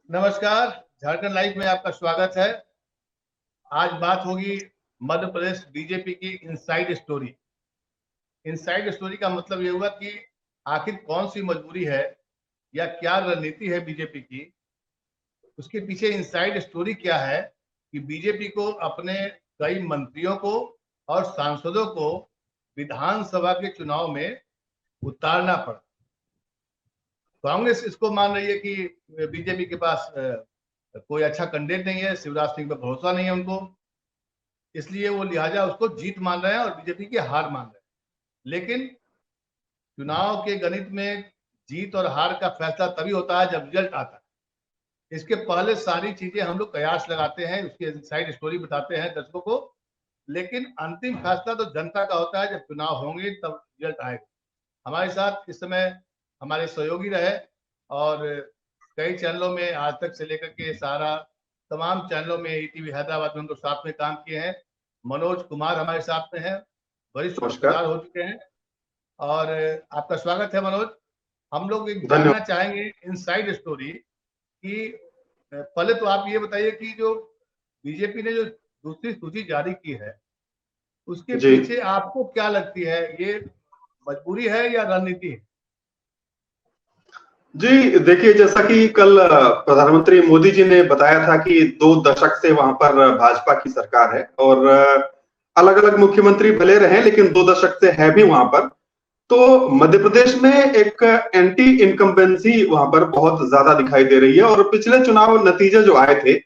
नमस्कार। झारखंड लाइव में आपका स्वागत है। आज बात होगी मध्य प्रदेश बीजेपी की इनसाइड स्टोरी। इनसाइड स्टोरी का मतलब ये हुआ कि आखिर कौन सी मजबूरी है या क्या रणनीति है बीजेपी की, उसके पीछे इनसाइड स्टोरी क्या है कि बीजेपी को अपने कई मंत्रियों को और सांसदों को विधानसभा के चुनाव में उतारना पड़ा। कांग्रेस इसको मान रही है कि बीजेपी के पास कोई अच्छा कैंडिडेट नहीं है, शिवराज सिंह पर भरोसा नहीं है उनको, इसलिए वो लिहाजा उसको जीत मान रहे हैं और बीजेपी की हार मान रहे हैं। लेकिन चुनाव के गणित में जीत और हार का फैसला तभी होता है जब रिजल्ट आता है। इसके पहले सारी चीजें हम लोग कयास लगाते हैं, उसकी साइड स्टोरी बताते हैं दर्शकों को, लेकिन अंतिम फैसला तो जनता का होता है। जब चुनाव होंगे तब रिजल्ट आएगा। हमारे साथ इस समय हमारे सहयोगी रहे और कई चैनलों में आज तक से लेकर के सारा तमाम चैनलों में ईटीवी हैदराबाद में उनको साथ में काम किए हैं। मनोज कुमार हमारे साथ में हैं, वरिष्ठ पत्रकार हो चुके हैं और आपका स्वागत है मनोज। हम लोग एक जानना चाहेंगे इनसाइड स्टोरी कि पहले तो आप ये बताइए कि जो बीजेपी ने जो दूसरी सूची जारी की है उसके पीछे आपको क्या लगती है, ये मजबूरी है या रणनीति है? जी देखिए, जैसा कि कल प्रधानमंत्री मोदी जी ने बताया था कि 2 दशक से वहां पर भाजपा की सरकार है और अलग अलग मुख्यमंत्री भले रहे लेकिन 2 दशक से है भी वहां पर। तो मध्य प्रदेश में एक एंटी इनकम्बेंसी वहां पर बहुत ज्यादा दिखाई दे रही है और पिछले चुनाव नतीजे जो आए थे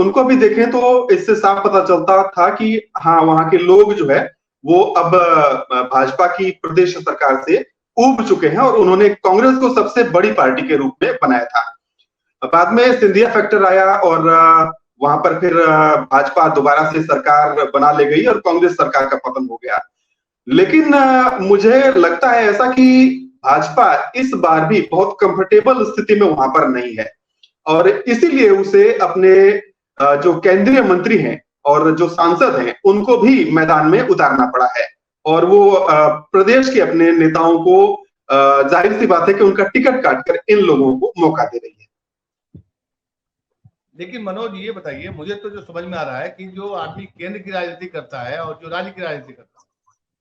उनको भी देखें तो इससे साफ पता चलता था कि हाँ, वहां के लोग जो है वो अब भाजपा की प्रदेश सरकार से उब चुके हैं और उन्होंने कांग्रेस को सबसे बड़ी पार्टी के रूप में बनाया था। बाद में सिंधिया फैक्टर आया और वहां पर फिर भाजपा दोबारा से सरकार बना ले गई और कांग्रेस सरकार का पतन हो गया। लेकिन मुझे लगता है ऐसा कि भाजपा इस बार भी बहुत कंफर्टेबल स्थिति में वहां पर नहीं है और इसीलिए उसे अपने जो केंद्रीय मंत्री हैं और जो सांसद हैं उनको भी मैदान में उतारना पड़ा है और वो प्रदेश के अपने नेताओं को जाहिर सी बात है कि उनका टिकट काटकर इन लोगों को मौका दे रही है। लेकिन मनोज ये बताइए, मुझे तो जो समझ में आ रहा है कि जो आदमी केंद्र की राजनीति करता है और जो राज्य की राजनीति करता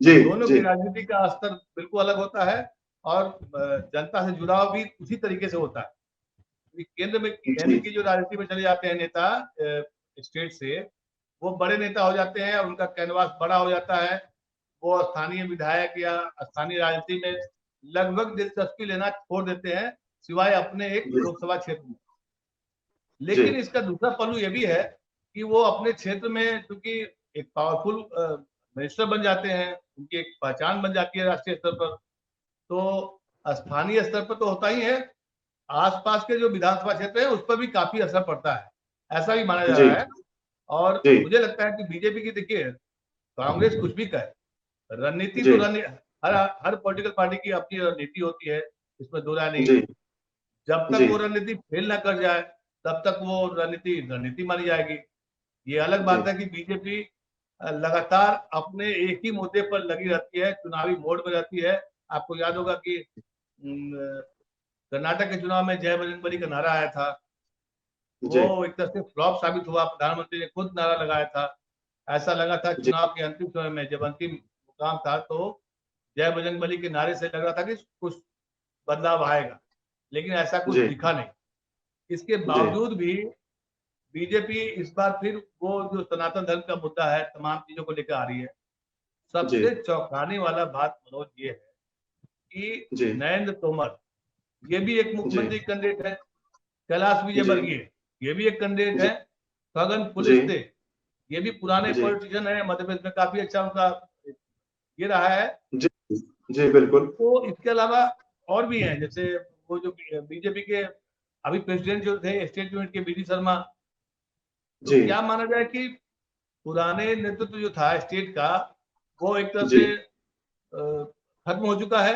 है, दोनों की राजनीति का स्तर बिल्कुल अलग होता है और जनता से जुड़ाव भी उसी तरीके से होता है। केंद्र की जो राजनीति में चले जाते हैं नेता स्टेट से, वो बड़े नेता हो जाते हैं और उनका कैनवास बड़ा हो जाता है। वो स्थानीय विधायक या स्थानीय राजनीति में लगभग दिलचस्पी लेना छोड़ देते हैं, सिवाय अपने एक लोकसभा क्षेत्र में। लेकिन इसका दूसरा पहलू ये भी है कि वो अपने क्षेत्र में क्योंकि एक पावरफुल मिनिस्टर बन जाते हैं, उनकी एक पहचान बन जाती है राष्ट्रीय स्तर पर, तो स्थानीय स्तर पर तो होता ही है, आसपास के जो विधानसभा क्षेत्र है उस पर भी काफी असर पड़ता है, ऐसा भी माना जा रहा है। और मुझे लगता है कि बीजेपी की, देखिए कांग्रेस कुछ भी कहे, रणनीति तो हर पॉलिटिकल पार्टी की अपनी रणनीति होती है, इसमें दो राय नहीं। जब तक वो रणनीति फेल ना कर जाए तब तक वो रणनीति मानी जाएगी। ये अलग बात है कि बीजेपी लगातार अपने एक ही मुद्दे पर लगी रहती है, चुनावी मोड में रहती है। आपको याद होगा कि कर्नाटक के चुनाव में जय बजरंगबली का नारा आया था, वो एक तरह से फ्लॉप साबित हुआ। प्रधानमंत्री ने खुद नारा लगाया था, ऐसा लगा था चुनाव के अंतिम समय में जब अंतिम मुकाम था तो जय बजरंगबली के नारे से लग रहा था कि कुछ बदलाव आएगा, लेकिन ऐसा कुछ दिखा नहीं। इसके बावजूद भी बीजेपी इस बार फिर वो जो सनातन धर्म का मुद्दा है, तमाम चीजों को लेकर आ रही है। सबसे चौंकाने वाला बात मनोज ये है कि नरेंद्र तोमर, ये भी एक मुख्यमंत्री कैंडिडेट है, कैलाश विजयवर्गीय ये भी एक कैंडिडेट है, छगन पुलिस ये भी पुराने पॉलिटिशियन है, मध्य प्रदेश में काफी अच्छा उनका ये रहा है। जी बिल्कुल। तो इसके अलावा और भी हैं, जैसे वो जो बीजेपी के अभी प्रेसिडेंट जो थे स्टेट यूनिट के बीडी शर्मा, तो क्या माना जाए कि पुराने नेतृत्व जो था स्टेट का वो एक तरह से खत्म हो चुका है।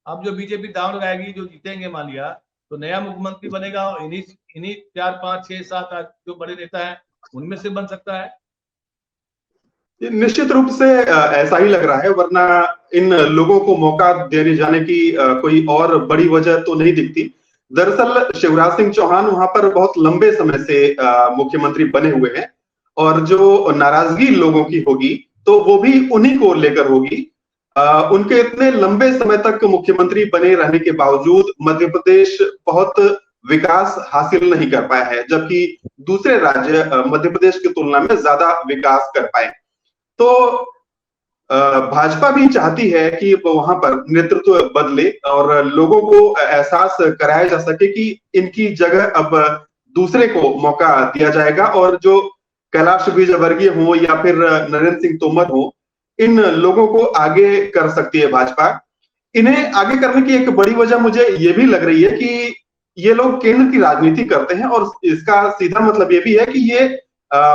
अब जो बीजेपी दांव लगाएगी, जो जीतेंगे मान लिया, तो नया मुख्यमंत्री बनेगा, इन्हीं 4, 5, 6, 7 जो बड़े नेता हैं उनमें से बन सकता है। निश्चित रूप से ऐसा ही लग रहा है, वरना इन लोगों को मौका देने जाने की कोई और बड़ी वजह तो नहीं दिखती। दरअसल शिवराज सिंह चौहान वहां पर बहुत लंबे समय से मुख्यमंत्री बने हुए हैं और जो नाराजगी लोगों की होगी तो वो भी उन्हीं को लेकर होगी। उनके इतने लंबे समय तक मुख्यमंत्री बने रहने के बावजूद मध्य प्रदेश बहुत विकास हासिल नहीं कर पाया है, जबकि दूसरे राज्य मध्य प्रदेश की तुलना में ज्यादा विकास कर पाए। तो भाजपा भी चाहती है कि वहां पर नेतृत्व बदले और लोगों को एहसास कराया जा सके कि इनकी जगह अब दूसरे को मौका दिया जाएगा और जो कैलाश विजयवर्गीय हो या फिर नरेंद्र सिंह तोमर हो, इन लोगों को आगे कर सकती है भाजपा। इन्हें आगे करने की एक बड़ी वजह मुझे ये भी लग रही है कि ये लोग केंद्र की राजनीति करते हैं और इसका सीधा मतलब ये भी है कि ये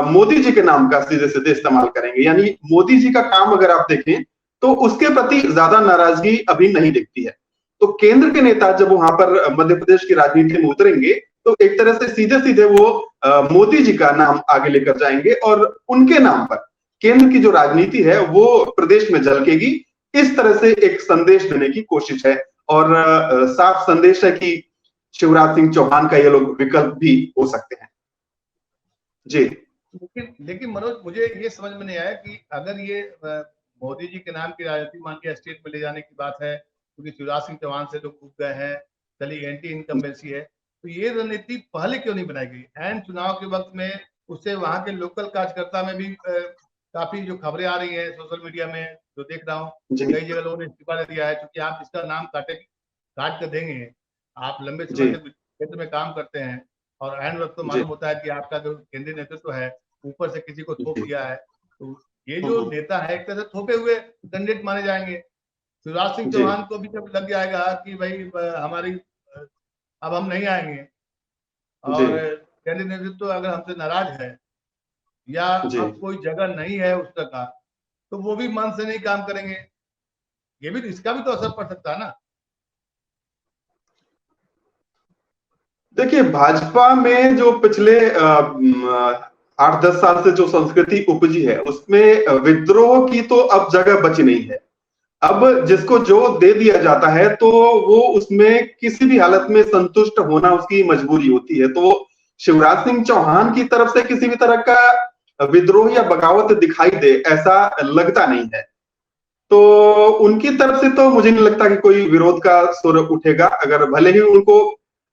मोदी जी के नाम का सीधे सीधे इस्तेमाल करेंगे। यानी मोदी जी का काम अगर आप देखें तो उसके प्रति ज्यादा नाराजगी अभी नहीं दिखती है। तो केंद्र के नेता जब वहां पर मध्य प्रदेश की राजनीति में उतरेंगे तो एक तरह से सीधे सीधे वो मोदी जी का नाम आगे लेकर जाएंगे और उनके नाम पर केंद्र की जो राजनीति है वो प्रदेश में झलकेगी। इस तरह से एक संदेश देने की कोशिश है और साफ संदेश है कि शिवराज सिंह चौहान का ये लोग विकल्प भी हो सकते हैं। जी। लेकिन मनोज, मुझे ये समझ में नहीं आया कि अगर ये मोदी जी के नाम की राजनीति मान के स्टेट में ले जाने की बात है, क्योंकि शिवराज सिंह चौहान से लोग उग गए हैं, चली एंटी इनकम्बेंसी है, तो ये रणनीति पहले क्यों नहीं बनाई गई? एंड चुनाव के वक्त में उससे वहां के लोकल कार्यकर्ता में भी काफी जो खबरें आ रही है सोशल मीडिया में, जो देख रहा हूँ कई जगह लोगों ने इस्तीफा दे दिया है, क्योंकि आप इसका नाम काट कर देंगे, आप लंबे समय से क्षेत्र में काम करते हैं और एंड वक्त तो मालूम होता है कि आपका जो केंद्रीय नेतृत्व है ऊपर से किसी को थोप दिया है, तो ये जो नेता है एक तरह से थोपे हुए कैंडिडेट माने जाएंगे। शिवराज सिंह चौहान को भी जब लग जाएगा कि भाई हमारी अब हम नहीं आएंगे और केंद्रीय नेतृत्व अगर हमसे नाराज है या अब कोई जगह नहीं है उस तरह का, तो वो भी मन से नहीं काम करेंगे। ये भी इसका भी तो असर पड़ सकता है ना। देखिए, भाजपा में जो पिछले 8-10 साल से जो संस्कृति उपजी है उसमें विद्रोह की तो अब जगह बची नहीं है। अब जिसको जो दे दिया जाता है तो वो उसमें किसी भी हालत में संतुष्ट होना उसकी मजबूरी होती है। तो शिवराज सिंह चौहान की तरफ से किसी भी तरह का विद्रोह या बगावत दिखाई दे ऐसा लगता नहीं है। तो उनकी तरफ से तो मुझे नहीं लगता कि कोई विरोध का सुर उठेगा, अगर भले ही उनको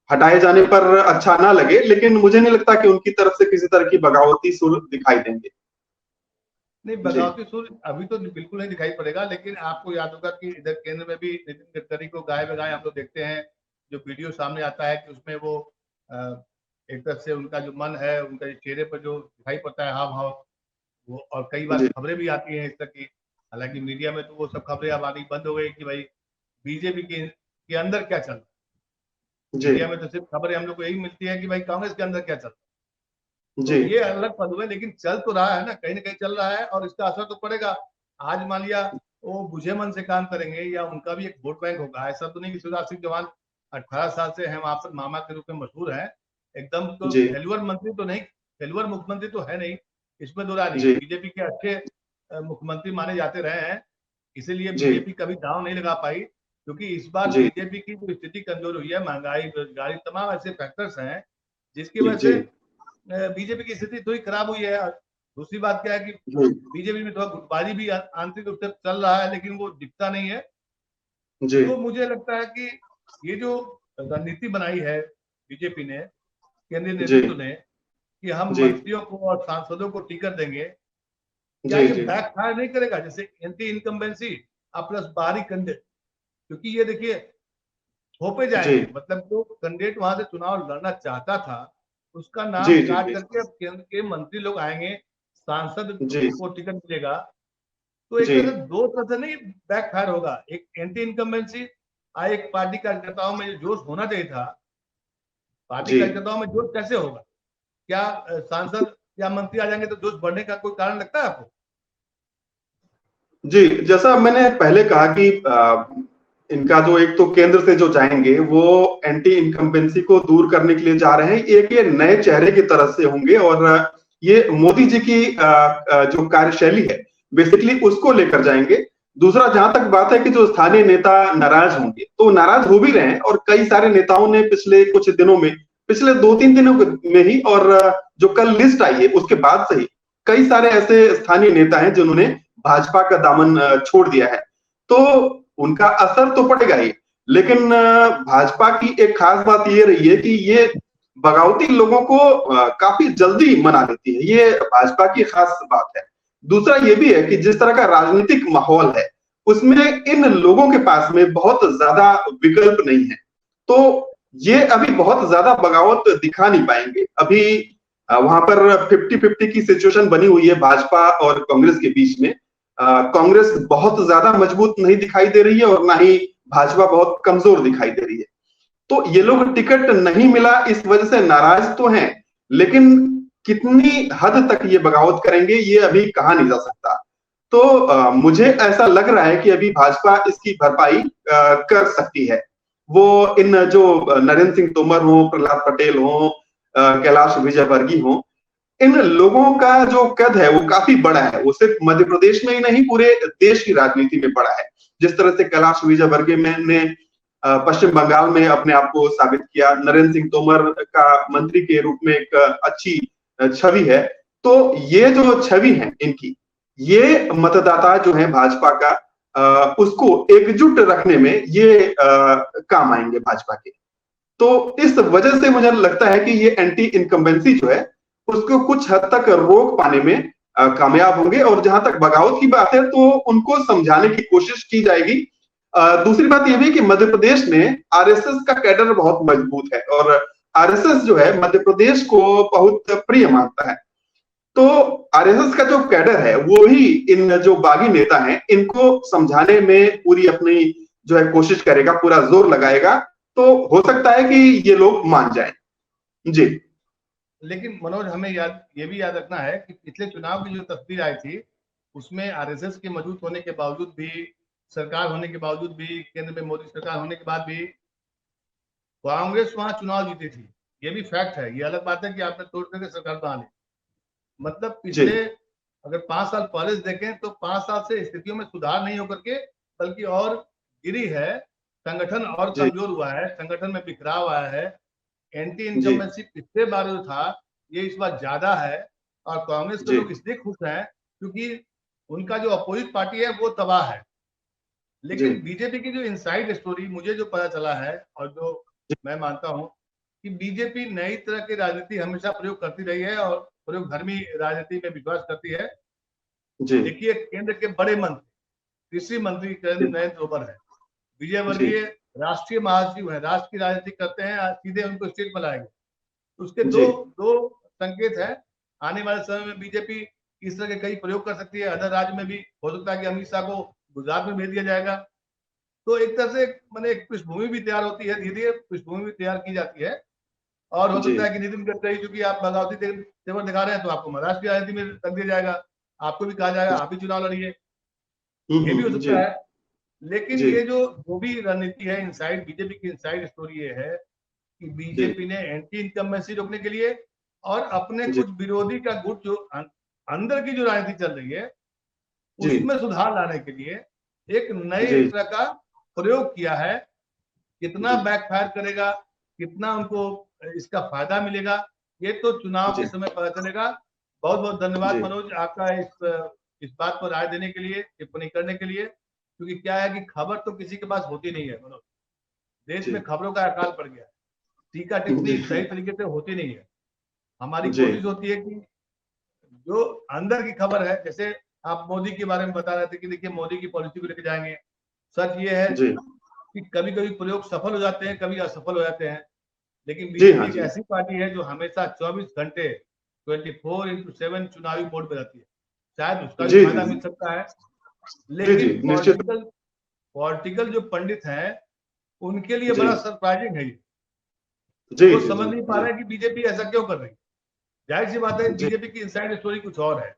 हटाए जाने पर अच्छा ना लगे, लेकिन मुझे नहीं लगता कि उनकी तरफ से किसी तरह की बगावती सुर दिखाई देंगे। नहीं, बगावती सुर अभी तो बिल्कुल नहीं दिखाई पड़ेगा, लेकिन आपको याद होगा कि इधर केंद्र में भी नितिन गडकरी को गाय बगाए हम लोग देखते हैं, जो वीडियो सामने आता है कि उसमें वो एक तरह से उनका जो मन है, उनका चेहरे पर जो दिखाई पड़ता है हाव भाव वो, और कई बार खबरें भी आती हैं इस तरह की। हालांकि मीडिया में तो वो सब खबरें अब आनी बंद हो गई कि भाई बीजेपी के अंदर क्या चल रहा है। मीडिया में तो सिर्फ खबरें हम लोग को यही मिलती है कि भाई कांग्रेस के अंदर क्या चल रहा है। तो ये अलग पद हुए, लेकिन चल तो रहा है ना, कहीं ना कहीं चल रहा है और इसका असर तो पड़ेगा। आज मान लिया वो बुझे मन से काम करेंगे या उनका भी एक वोट बैंक होगा। ऐसा तो नहीं कि शिवराज सिंह चौहान 18 साल से हम आप मामा के रूप में मशहूर है, एकदम तो फेलुअर मंत्री तो नहीं, फेलुअर मुख्यमंत्री तो है नहीं, इसमें दो राय नहीं। बीजेपी के अच्छे मुख्यमंत्री माने जाते रहे हैं, इसीलिए बीजेपी कभी दांव नहीं लगा पाई, क्योंकि इस बार बीजेपी की जो स्थिति कमजोर हुई है, महंगाई, बेरोजगारी, तमाम ऐसे फैक्टर्स हैं जिसकी वजह से बीजेपी की स्थिति थोड़ी खराब हुई है। दूसरी बात क्या है कि बीजेपी में थोड़ा गुटबाजी भी आंतरिक रूप से चल रहा है, लेकिन वो दिखता नहीं है। तो मुझे लगता है कि ये जो रणनीति बनाई है बीजेपी ने, केंद्रीय नेतृत्व ने, कि हम मंत्रियों को और सांसदों को टिकट देंगे, क्या ये बैकफायर नहीं करेगा? जैसे एंटी इनकम्बेंसी प्लस बाहरी कैंडिडेट, क्योंकि ये देखिए थोपे जाएंगे, मतलब जो कैंडिडेट वहां से चुनाव लड़ना चाहता था उसका नाम काट करके अब केंद्र के मंत्री लोग आएंगे, सांसद को टिकट मिलेगा। तो एक तरह दो तरह से नहीं बैकफायर होगा, एक एंटी इनकम्बेंसी, एक पार्टी कार्यकर्ताओं में जो जोश होना चाहिए था, पार्टी कार्यकर्ताओं में जोश कैसे होगा? क्या सांसद या मंत्री आ जाएंगे तो जोश बढ़ने का कोई कारण लगता है आपको? जी, जैसा मैंने पहले कहा कि इनका जो एक तो केंद्र से जो जाएंगे वो एंटी इनकम्बेंसी को दूर करने के लिए जा रहे हैं, एक ये नए चेहरे की तरफ से होंगे और ये मोदी जी की जो कार्यशैली है बेसिकली उसको लेकर जाएंगे। दूसरा, जहां तक बात है कि जो स्थानीय नेता नाराज होंगे, तो नाराज हो भी रहे हैं, और कई सारे नेताओं ने पिछले कुछ दिनों में, पिछले 2-3 दिनों में ही, और जो कल लिस्ट आई है उसके बाद से ही कई सारे ऐसे स्थानीय नेता हैं जिन्होंने भाजपा का दामन छोड़ दिया है। तो उनका असर तो पड़ेगा ही, लेकिन भाजपा की एक खास बात ये रही है कि ये बगावती लोगों को काफी जल्दी मना लेती है, ये भाजपा की खास बात है। दूसरा ये भी है कि जिस तरह का राजनीतिक माहौल है, उसमें इन लोगों के पास में बहुत ज्यादा विकल्प नहीं है, तो ये अभी बहुत ज्यादा बगावत दिखा नहीं पाएंगे। अभी वहां पर 50-50 की सिचुएशन बनी हुई है भाजपा और कांग्रेस के बीच में। कांग्रेस बहुत ज्यादा मजबूत नहीं दिखाई दे रही है, और ना ही भाजपा बहुत कमजोर दिखाई दे रही है। तो ये लोग टिकट नहीं मिला इस वजह से नाराज तो हैं, लेकिन कितनी हद तक ये बगावत करेंगे ये अभी कहा नहीं जा सकता। तो मुझे ऐसा लग रहा है कि अभी भाजपा इसकी भरपाई कर सकती है। वो इन जो नरेंद्र सिंह तोमर हो, प्रहलाद पटेल हो, कैलाश विजयवर्गीय हो, इन लोगों का जो कद है वो काफी बड़ा है। वो सिर्फ मध्य प्रदेश में ही नहीं, पूरे देश की राजनीति में बड़ा है। जिस तरह से कैलाश विजयवर्गीय ने पश्चिम बंगाल में अपने आप को साबित किया, नरेंद्र सिंह तोमर का मंत्री के रूप में एक अच्छी छवि है। तो ये जो छवि है इनकी, ये मतदाता जो है भाजपा का, उसको एकजुट रखने में ये काम आएंगे भाजपा के। तो इस वजह से मुझे लगता है कि ये एंटी इनकम्बेंसी जो है उसको कुछ हद तक रोक पाने में कामयाब होंगे। और जहां तक बगावत की बात है तो उनको समझाने की कोशिश की जाएगी। दूसरी बात यह भी कि मध्य प्रदेश में आरएसएस का कैडर बहुत मजबूत है, और आरएसएस जो है मध्य प्रदेश को बहुत प्रिय मानता है। तो आरएसएस का जो कैडर है वो ही इन जो बागी नेता हैं इनको समझाने में पूरी अपनी जो है कोशिश करेगा, पूरा जोर लगाएगा। तो हो सकता है कि ये लोग मान जाएं। जी। लेकिन मनोज, हमें ये भी याद रखना है कि पिछले चुनाव की जो तस्वीर आई थी उसमें आरएसएस के मौजूद होने के बावजूद भी, सरकार होने के बावजूद भी, केंद्र में मोदी सरकार होने के बाद भी कांग्रेस वहां चुनाव जीती थी। ये भी फैक्ट है। ये अलग बात है कि आपने तोड़ करके सरकार बना ली। मतलब पिछले अगर 5 साल पहले देखें तो 5 साल से स्थितियों में सुधार नहीं होकर के बल्कि और गिरी है। संगठन और कमजोर हुआ है, संगठन में बिखराव आया है। एंटी इनकम्बेंसी पिछले बार जो था ये इस बार ज्यादा है। और कांग्रेस के लोग इसलिए खुश हैं क्योंकि उनका जो अपोजिट पार्टी है वो तबाह है। लेकिन बीजेपी की जो इनसाइड स्टोरी मुझे जो पता चला है और जो मैं मानता हूं कि बीजेपी नई तरह की राजनीति हमेशा प्रयोग करती रही है और प्रयोग धर्मी राजनीति में विश्वास करती है। देखिए, केंद्र के बड़े मंत्री, कृषि मंत्री नरेंद्र तोमर है, विजयवर्गीय राष्ट्रीय महासचिव है, राष्ट्र की राजनीति करते हैं, सीधे उनको स्टेज पर लाएंगे। उसके दो संकेत है। आने वाले समय में बीजेपी इस तरह के कई प्रयोग कर सकती है। अदर राज्य में भी हो सकता है कि अमित शाह को गुजरात में भेज दिया जाएगा। तो एक तरह से मैंने एक पृष्ठभूमि भी तैयार होती है, धीरे धीरे पृष्ठभूमि भी तैयार की जाती है। और हो सकता है कि नितिन गडकरी, क्योंकि आप बगावती तेवर दिखा रहे हैं, तो आपको महाराष्ट्र की राजनीति में रख दिया जाएगा, आपको भी कहा जाएगा आप भी चुनाव लड़िए। ये भी हो सकता है। लेकिन ये जो भी रणनीति है इनसाइड, बीजेपी की इनसाइड स्टोरी ये है कि बीजेपी ने एंटी इनकम्बेंसी रोकने के लिए और अपने कुछ विरोधी का गुट जो अंदर की जो राजनीति चल रही है उसमें सुधार लाने के लिए एक नए तरह का प्रयोग किया है। कितना बैकफायर करेगा, कितना उनको इसका फायदा मिलेगा, ये तो चुनाव के समय पता चलेगा। बहुत बहुत धन्यवाद मनोज आपका इस बात पर राय देने के लिए, टिप्पणी करने के लिए। क्योंकि क्या है कि खबर तो किसी के पास होती नहीं है मनोज। देश में खबरों का अकाल पड़ गया, टीका टिप्पणी सही तरीके से होती नहीं है। हमारी कोशिश होती है कि जो अंदर की खबर है, जैसे आप मोदी के बारे में बता रहे थे कि देखिए मोदी की पॉलिसी को लेकर जाएंगे। सच ये है कि कभी कभी प्रयोग सफल हो जाते हैं, कभी असफल हो जाते हैं। लेकिन बीजेपी एक ऐसी पार्टी है जो हमेशा 24 घंटे 24/7 चुनावी मोड पे रहती है। शायद उसका भी फायदा मिल सकता है। लेकिन पॉलिटिकल जो पंडित हैं उनके लिए बड़ा सरप्राइजिंग है ये। वो समझ नहीं पा रहे कि बीजेपी ऐसा क्यों कर रही है। जाहिर सी बात है, बीजेपी की इनसाइड स्टोरी कुछ और है।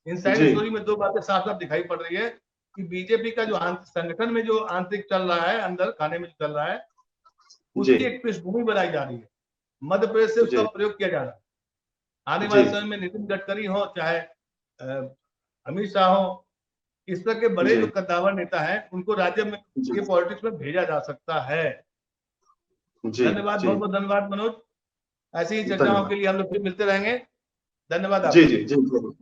इनसाइड स्टोरी में दो बातें साफ साफ दिखाई पड़ रही है कि बीजेपी का जो संगठन में जो आंतरिक चल रहा है, अंदर खाने में चल रहा है, उसकी एक पृष्ठभूमि बनाई जा रही है। मध्य प्रदेश से उसका प्रयोग किया जा रहा है। आने वाले समय में नितिन गडकरी हो, चाहे अमित शाह हो, इस तरह के बड़े जी। जो कद्दावर नेता हैं उनको राज्य में जी ये पॉलिटिक्स में भेजा जा सकता है। जी धन्यवाद, जी। बहुत बहुत धन्यवाद मनोज। ऐसी ही चर्चाओं धन्यवाद। के लिए हम लोग फिर मिलते रहेंगे। धन्यवाद जी आपका। जी जी, जरूर।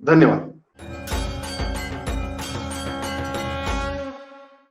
धन्यवाद।